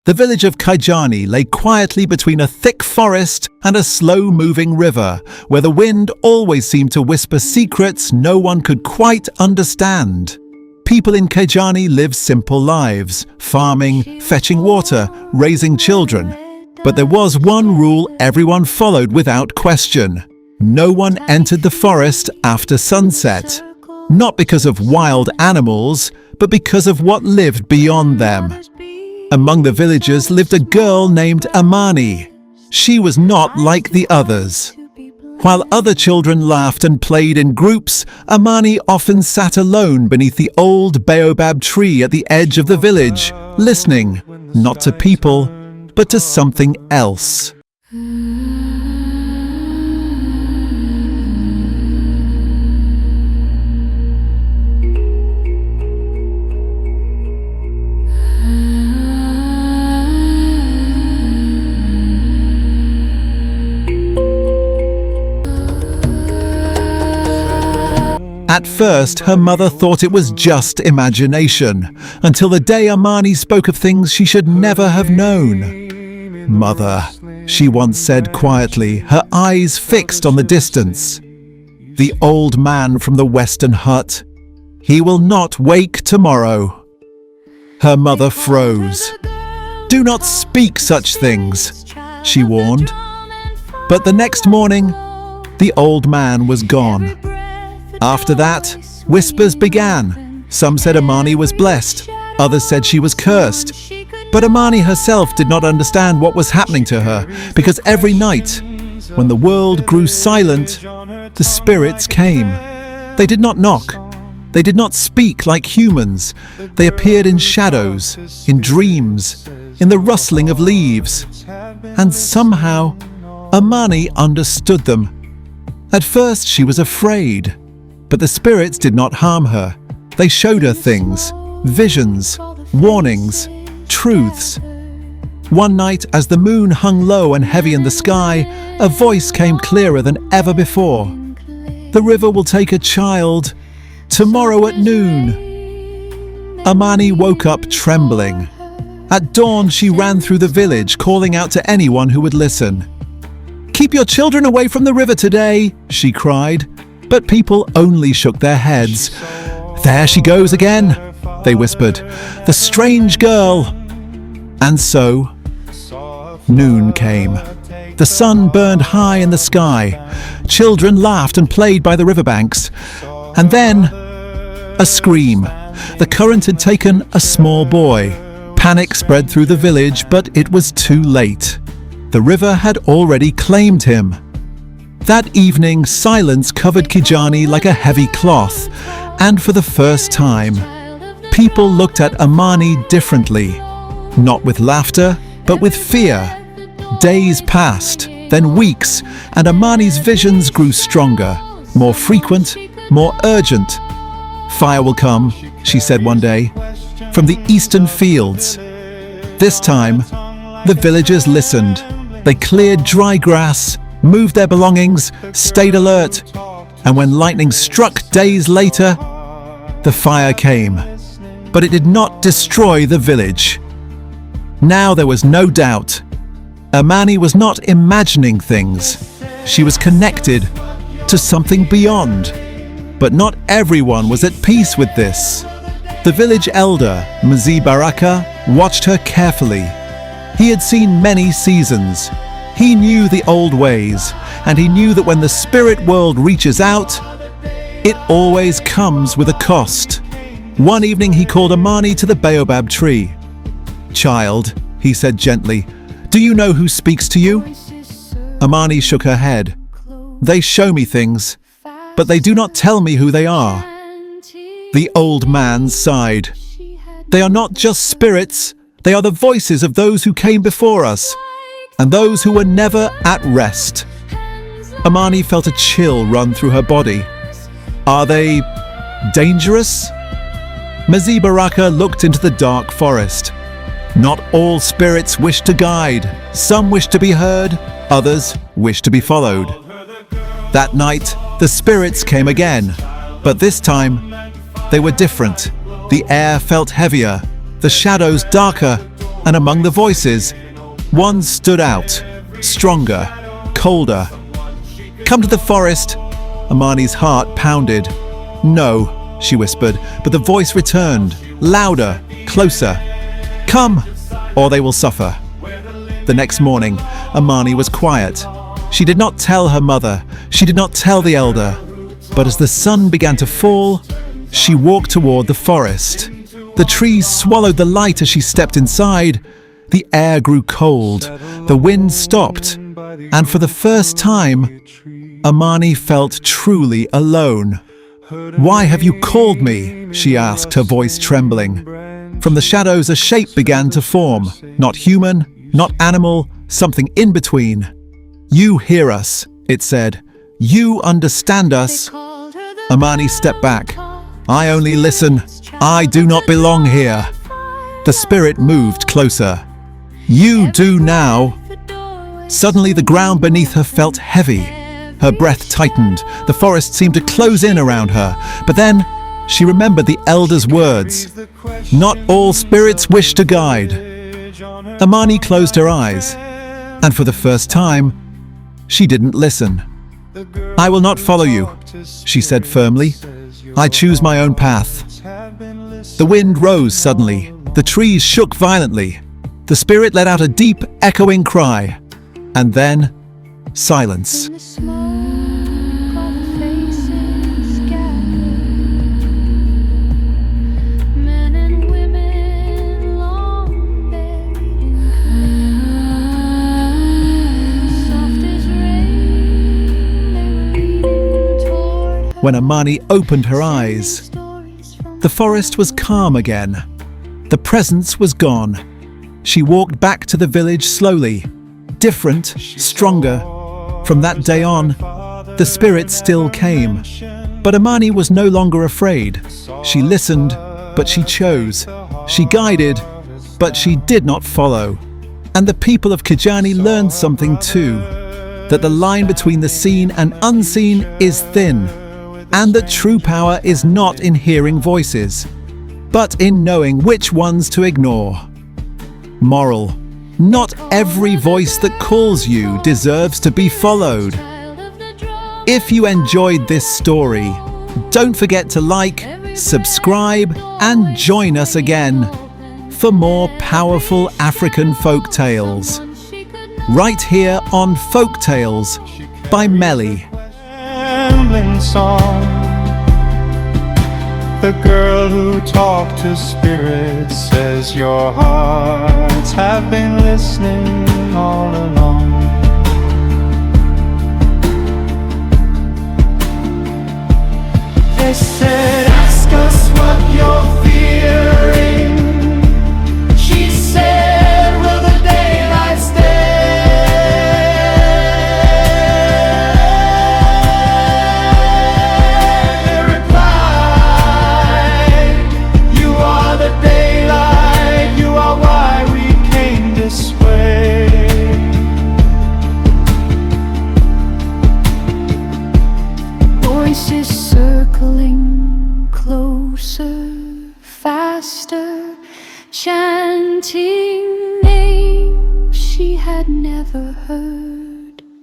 The village of Kaijani lay quietly between a thick forest and a slow-moving river, where the wind always seemed to whisper secrets no one could quite understand. People in Kaijani lived simple lives, farming, fetching water, raising children. But there was one rule everyone followed without question. No one entered the forest after sunset. Not because of wild animals, but because of what lived beyond them. Among the villagers lived a girl named Amani. She was not like the others. While other children laughed and played in groups, Amani often sat alone beneath the old baobab tree at the edge of the village, listening, not to people, but to something else. At first, her mother thought it was just imagination, until the day Amani spoke of things she should never have known. "Mother," she once said quietly, her eyes fixed on the distance. "The old man from the western hut. He will not wake tomorrow." Her mother froze. "Do not speak such things," she warned. But the next morning, the old man was gone. After that, whispers began. Some said Amani was blessed, others said she was cursed. But Amani herself did not understand what was happening to her, because every night, when the world grew silent, the spirits came. They did not knock. They did not speak like humans. They appeared in shadows, in dreams, in the rustling of leaves. And somehow, Amani understood them. At first, she was afraid. But the spirits did not harm her. They showed her things, visions, warnings, truths. One night, as the moon hung low and heavy in the sky, a voice came clearer than ever before. "The river will take a child, tomorrow at noon." Amani woke up trembling. At dawn, she ran through the village, calling out to anyone who would listen. "Keep your children away from the river today," she cried. But people only shook their heads. "There she goes again," they whispered. "The strange girl." And so, noon came. The sun burned high in the sky. Children laughed and played by the riverbanks. And then, a scream. The current had taken a small boy. Panic spread through the village, but it was too late. The river had already claimed him. That evening, silence covered Kaijani like a heavy cloth, and for the first time, people looked at Amani differently. Not with laughter, but with fear. Days passed, then weeks, and Amani's visions grew stronger, more frequent, more urgent. "Fire will come," she said one day, "from the eastern fields." This time, the villagers listened. They cleared dry grass, moved their belongings, stayed alert, and when lightning struck days later, the fire came. But it did not destroy the village. Now there was no doubt. Amani was not imagining things. She was connected to something beyond. But not everyone was at peace with this. The village elder, Mzi Baraka, watched her carefully. He had seen many seasons. He knew the old ways, and he knew that when the spirit world reaches out, it always comes with a cost. One evening he called Amani to the baobab tree. "Child," he said gently, "do you know who speaks to you?" Amani shook her head. "They show me things, but they do not tell me who they are." The old man sighed. "They are not just spirits, they are the voices of those who came before us, and those who were never at rest." Amani felt a chill run through her body. "Are they dangerous?" Mzi Baraka looked into the dark forest. Not all spirits wish to guide. Some wish to be heard, others wish to be followed. That night, the spirits came again, but this time, they were different. The air felt heavier, the shadows darker, and among the voices, one stood out, stronger, colder. "Come to the forest." Amani's heart pounded. "No," she whispered, but the voice returned, louder, closer. "Come, or they will suffer." The next morning, Amani was quiet. She did not tell her mother, she did not tell the elder. But as the sun began to fall, she walked toward the forest. The trees swallowed the light as she stepped inside. The air grew cold, the wind stopped, and for the first time, Amani felt truly alone. "Why have you called me?" she asked, her voice trembling. From the shadows, a shape began to form. Not human, not animal, something in between. "You hear us," it said. "You understand us." Amani stepped back. "I only listen. I do not belong here." The spirit moved closer. "You do now." Suddenly the ground beneath her felt heavy. Her breath tightened. The forest seemed to close in around her. But then she remembered the elder's words. "Not all spirits wish to guide." Amani closed her eyes, and for the first time, she didn't listen. "I will not follow you," she said firmly. "I choose my own path." The wind rose suddenly. The trees shook violently. The spirit let out a deep, echoing cry. And then, silence. When Amani opened her eyes, the forest was calm again. The presence was gone. She walked back to the village slowly, different, stronger. From that day on, the spirit still came. But Amani was no longer afraid. She listened, but she chose. She guided, but she did not follow. And the people of Kijani learned something too, that the line between the seen and unseen is thin. And that true power is not in hearing voices, but in knowing which ones to ignore. Moral: not every voice that calls you deserves to be followed. If you enjoyed this story, don't forget to like, subscribe, and join us again for more powerful African folk tales. Right here on Folktales by Melly. Song. The girl who talked to spirits says your hearts have been listening all along. They said, ask us what you're fearing. She said, will the daylight stay? Voices circling closer, faster, chanting names she had never heard.